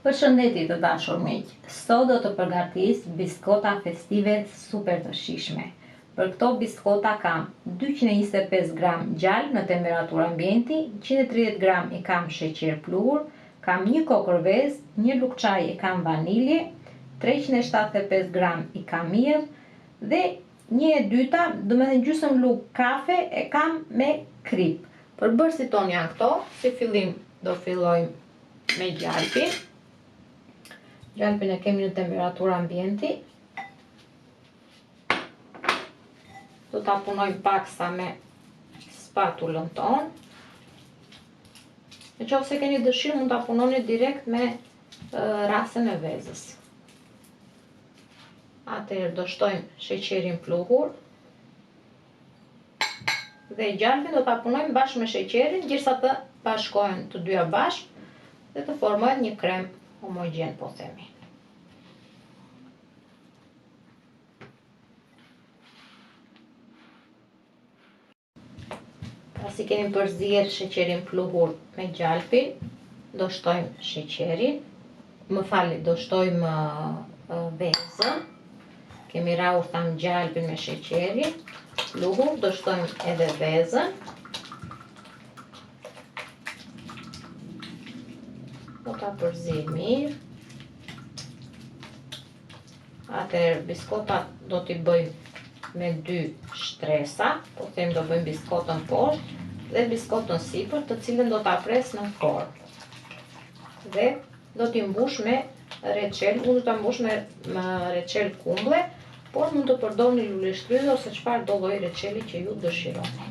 Përshëndetje të dashur miq, sot do të përgatis biskota festive super të shijshme. Për këto biskota kam 225 gram gjallë në temperaturë ambienti, 130 gram i kam sheqer pluhur, kam një kokër vezë, një lugë çaji i kam vanilje, 375 gram i kam miell dhe një e dyta, do të thënë gjysmë lugë kafe e kam me krip. Përbërësit tonë janë këto. Si fillim do fillojmë me gjalpin. Gjalpin e kemi në temperaturë ambienti. Do ta punojmë paksa me spatulën tonë. Nëse keni dëshirë mund ta punoni direkt me rasën e vezës. Atëherë do shtojmë sheqerin pluhur dhe gjalpin do ta punojmë bashkë me sheqerin, gjithsa të bashkohen të dyja bashkë dhe të formohet një krem homogjen, po themi. Pasi kemi përzier sheqerin pluhur me gjalpin, do shtojmë sheqerin, do shtojmë vezën. Kemi rahur tham gjalpin me sheqerin pluhur, do shtojmë edhe vezën. Do ta përzijmë mirë. Atëherë biskotat do t'i bëjmë me 2 shtresa, po them do bëjmë biskotën poshtë dhe biskotën sipër, të cilën do ta pres në formë. Dhe do t'i mbush me reçel, unë do ta mbush me reçel kumble, por mund të përdorni lule shtrydhe ose çfarë do lloj reçeli që ju dëshironi.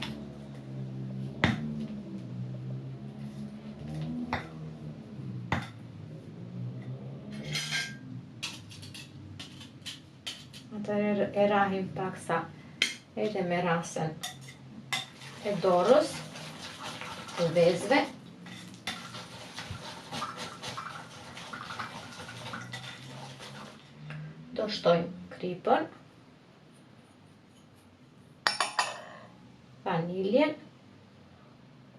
Atëherë e rahim paksa edhe me rasën e dorës, të vezëve. Do shtojmë kripën, vaniljen.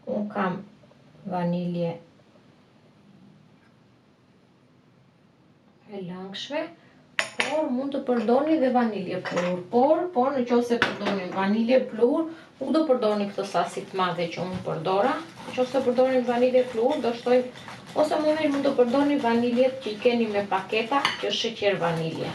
Unë kam vanilje e langshme, por mund të përdorni dhe vanilje pluhur. Por nëse përdorni vanilje pluhur, nuk do përdorni këtë sasi të madhe që unë përdora. Nëse përdorni vanilje pluhur, do shtojmë ose mund të përdorni vaniljet që i keni me paketa, që është sheqer vanilje.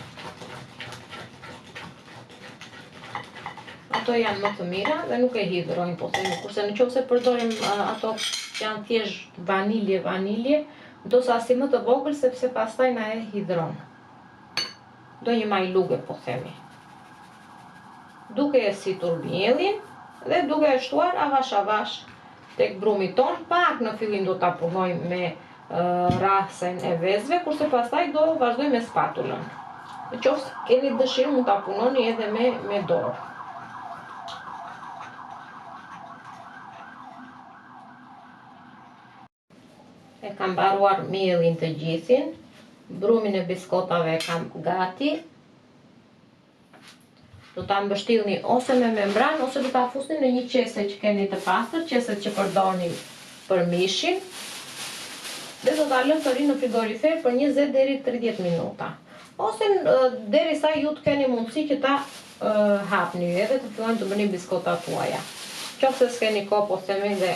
Ato janë më të mira dhe nuk e hidhrojnë, po themi, kurse nëse përdorim ato që janë thjesht vanilje, do sasi më të vogël sepse pastaj na e hidhron. Do një majluge, po themi. Duke e situr miellin dhe duke e shtuar avash tek brumi ton, pak në fillim do ta punojmë me rasën e vezëve, kurse pastaj do vazhdojmë me spatulën. Nëse keni dëshirë mund ta punoni edhe me dorë. E kam mbaruar miellin të gjithin, brumin e biskotave kam gati. Do ta mbështillni ose me membran ose do ta fusni në një qese që keni të pastër, qeset që përdorni për mishin. Dhe do ta lënë të rinë në frigorifer për 20 deri 30 minuta. Ose derisa ju të keni mundësi që ta hapni edhe të fillojnë të bëni biskotat tuaja. Nëse s'keni kohë, po themi, dhe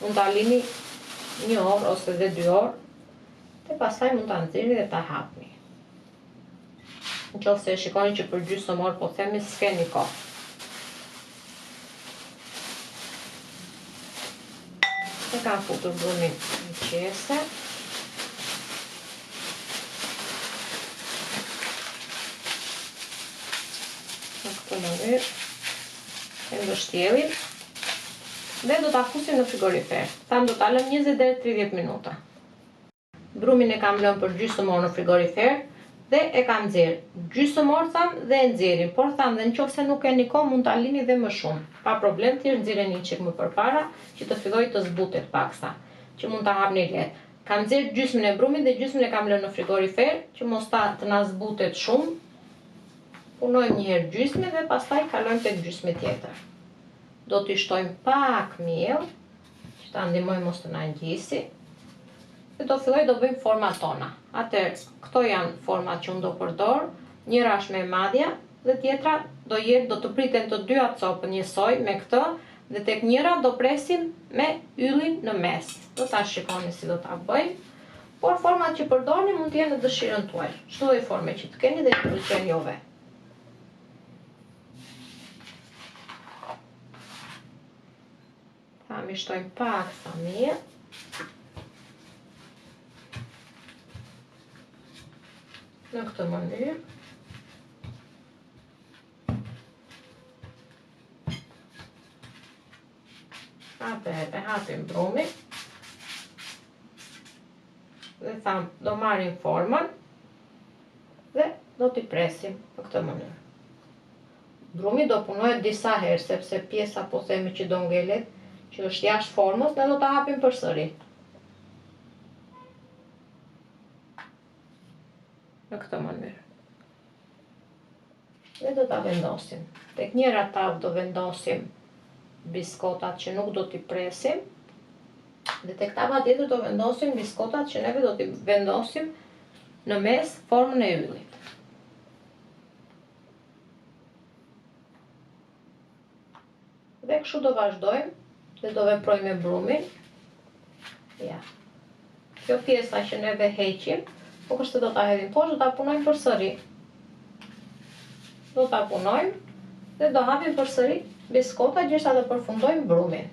mund ta lini 1 orë ose dhe 2 orë, dhe pastaj mund ta nxirrni dhe ta hapni. Nëse e shikoni që për gjysmë orë, po themi, s'keni kohë. E kam futur brumin në qese. Në këtë mënyrë e mbështjellim dhe do ta fusim në frigorifer. Tham do ta lëm 20 deri 30 minuta. Brumin e kam lënë për gjysmë orë në frigorifer dhe e kam nxjerr gjysmë orë tham dhe e nxjerrim, por tham dhe nëse nuk keni kohë mund ta lini dhe më shumë. Pa problem, thjesht nxjerreni një çik më përpara që të fillojë të zbutet paksa, që mund ta hapni lehtë. Kam nxjerr gjysmën e brumit dhe gjysmën e kam lënë në frigorifer që mos të na zbutet shumë. Punojmë një herë gjysmën dhe pastaj kalojmë tek gjysmë tjetër. Do t'i shtojmë pak miell, që ta ndihmoj mos të na ngjisi. dhe do filloj do bëjmë format tona. Atëherë, këto janë format që unë do përdor, njëra është me madja dhe tjetra do të priten të dyja copën njësoj me këtë dhe tek njëra do presim me yllin në mes. Do ta shikoni si do ta bëjmë. Por format që përdorni mund të jenë në dëshirën tuaj. Çdo lloj forme që të keni dhe që pëlqen juve. Ta mishtojmë pak sa mirë. Në këtë mënyrë. Atëherë e hapim brumin. Dhe tham, do marrim formën dhe do t'i presim në këtë mënyrë. Brumi do punohet disa herë, sepse pjesa po themi që do ngelet, që është jashtë formës, ne do t'a hapim përsëri. Në këtë mënyrë. Dhe do t'a vendosim. Tek njëra tavë do vendosim biskotat që nuk do t'i presim, dhe tek tava tjetër do vendosim biskotat që neve do t'i vendosim në mes formën e yllit. Dhe kështu do vazhdojmë dhe do veprojmë me brumin. Ja. Kjo pjesa që neve heqim, nuk është se do ta hedhim poshtë, do ta punojmë përsëri. Do ta punojmë dhe do hapim përsëri biskota gjithsa do përfundojmë brumin.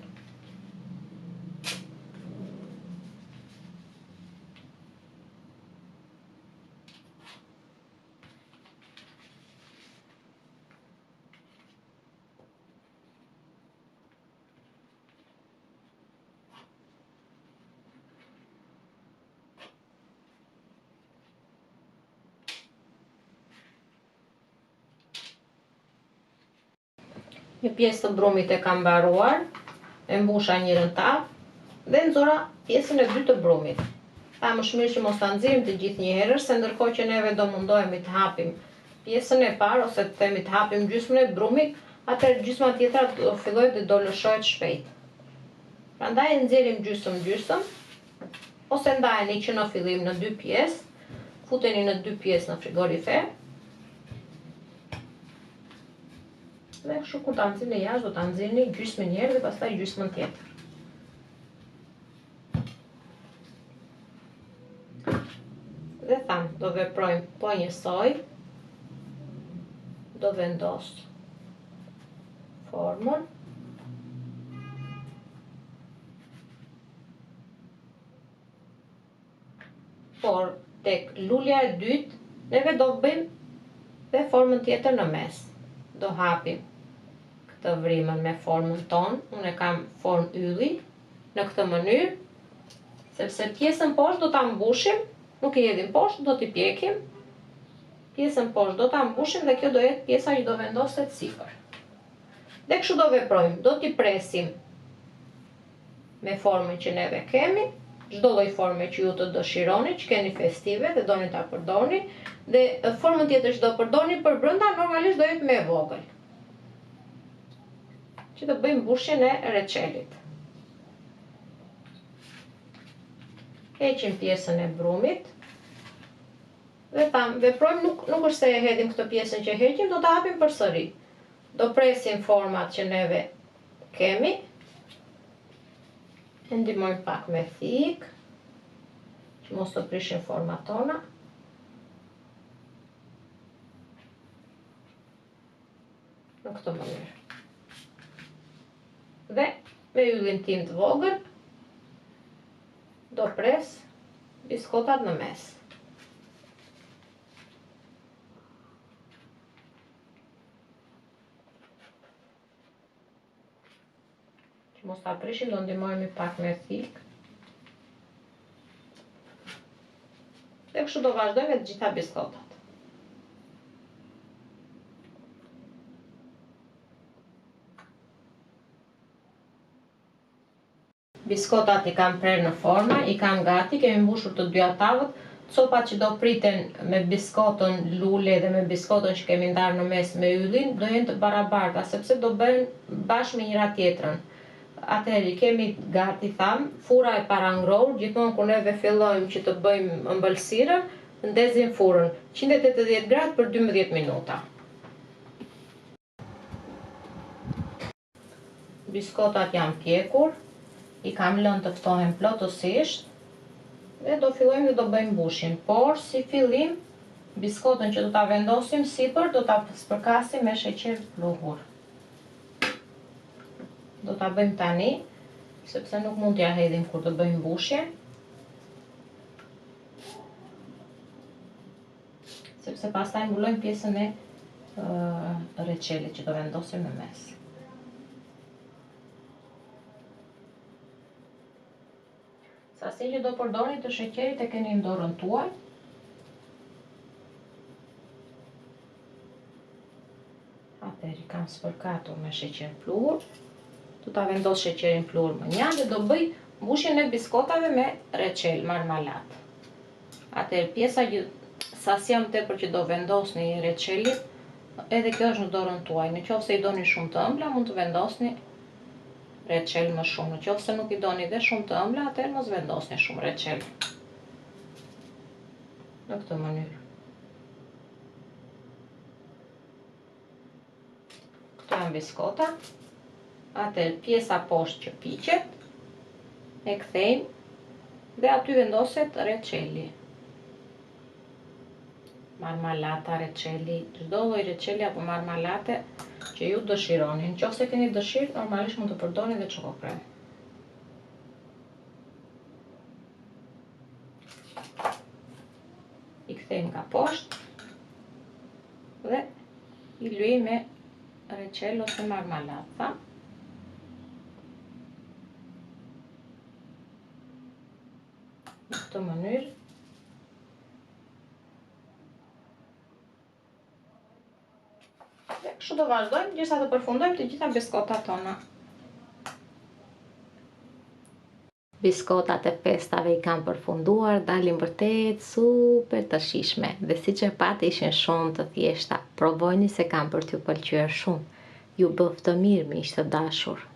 Një pjesë të brumit e kam mbaruar, e mbusha njërën tavë dhe nxora pjesën e dytë të brumit. Ta më shmirë që mos ta nxjerrim të gjithë një herë, se ndërkohë që neve do mundohemi të hapim pjesën e parë ose të themi të hapim gjysmën e brumit, atëherë gjysma tjetra do fillojë dhe do lëshohet shpejt. Prandaj e nxjerrim gjysmë, ose ndajeni që në fillim në dy pjesë, futeni në dy pjesë në frigorifer. Dhe kështu kur ta nxirrni jashtë do ta nxirrni gjysmën një herë dhe pastaj gjysmën tjetër. Dhe tham, do veprojmë po njësoj. Do vendos formën. Por tek lulja e dytë neve do bëjmë dhe formën tjetër në mes. Do hapim këtë vrimën me formën tonë, unë e kam formë ylli, në këtë mënyrë, sepse pjesën poshtë do ta mbushim, nuk i hedhim poshtë, do t'i pjekim, pjesën poshtë do ta mbushim dhe kjo do jetë pjesa që do vendoset sipër. Dhe kështu do veprojmë, do t'i presim me formën që neve kemi, çdo lloj forme që ju të dëshironi, që keni festive dhe doni ta përdorni, dhe formën tjetër që do përdorni për brenda normalisht do jetë më e vogël. Që të bëjmë mbushjen e reçelit. Heqim pjesën e brumit. Dhe tham, veprojmë nuk është se e hedhim këtë pjesën që heqim, do ta hapim përsëri. Do presim format që neve kemi. E ndihmojmë pak me thik, që mos të prishin format tona. Në këtë mënyrë. Dhe me yllin tim të vogël do pres biskotat në mes. Që mos ta prishim, do ndihmojmë pak me thik. Dhe kështu do vazhdojmë me të gjitha biskotat. Biskotat i kam prerë në forma, i kam gati, kemi mbushur të dyja tavët. Copat që do priten me biskotën lule dhe me biskotën që kemi ndarë në mes me yllin, do jenë të barabarta, sepse do bëhen bashkë me njëra tjetrën. Atëherë kemi gati tham, fura e parangrohur, gjithmonë kur neve fillojmë që të bëjmë ëmbëlsirën, ndezim furën 180 gradë për 12 minuta. Biskotat janë pjekur, i kam lënë të ftohen plotësisht dhe do fillojmë dhe do bëjmë mbushin. Por si fillim, biskotën që do ta vendosim sipër do ta spërkasim me sheqer pluhur. Do ta bëjmë tani, sepse nuk mund t'ja hedhim kur të bëjmë mbushjen. Sepse pastaj mbulojmë pjesën e reçelit që do vendosim në mes. Sasinë që do përdorni të sheqerit e keni në dorën tuaj. Atëherë kam spërkatur me sheqer pluhur. Do ta vendos sheqerin pluhur më njanë dhe do bëj mbushjen e biskotave me reçel, marmalat. Atëherë pjesa që sasia më tepër që do vendosni reçelit, edhe kjo është në dorën tuaj. Në qoftë se i doni shumë të ëmbla, mund të vendosni reçel më shumë. Në qoftë se nuk i doni dhe shumë të ëmbla, atëherë mos vendosni shumë reçel. Në këtë mënyrë. Këto janë biskota. Atëherë pjesa poshtë që piqet, e kthejmë dhe aty vendoset reçeli. Marmalata, reçeli, çdo lloj reçeli apo marmalate që ju dëshironi. Nëse keni dëshirë, normalisht mund të përdorni edhe çokokrem. I kthejmë nga poshtë dhe i lyejmë me reçel ose marmalata. Në këtë mënyrë. Dhe kështu do vazhdojmë derisa të përfundojmë të gjitha biskotat tona. Biskotat e pestave i kam përfunduar, dalin vërtet super të shijshme. Dhe siç e pati ishin shumë të thjeshta. Provojni se kam për t'ju pëlqyer shumë. Ju bëf të mirë, miq të dashur.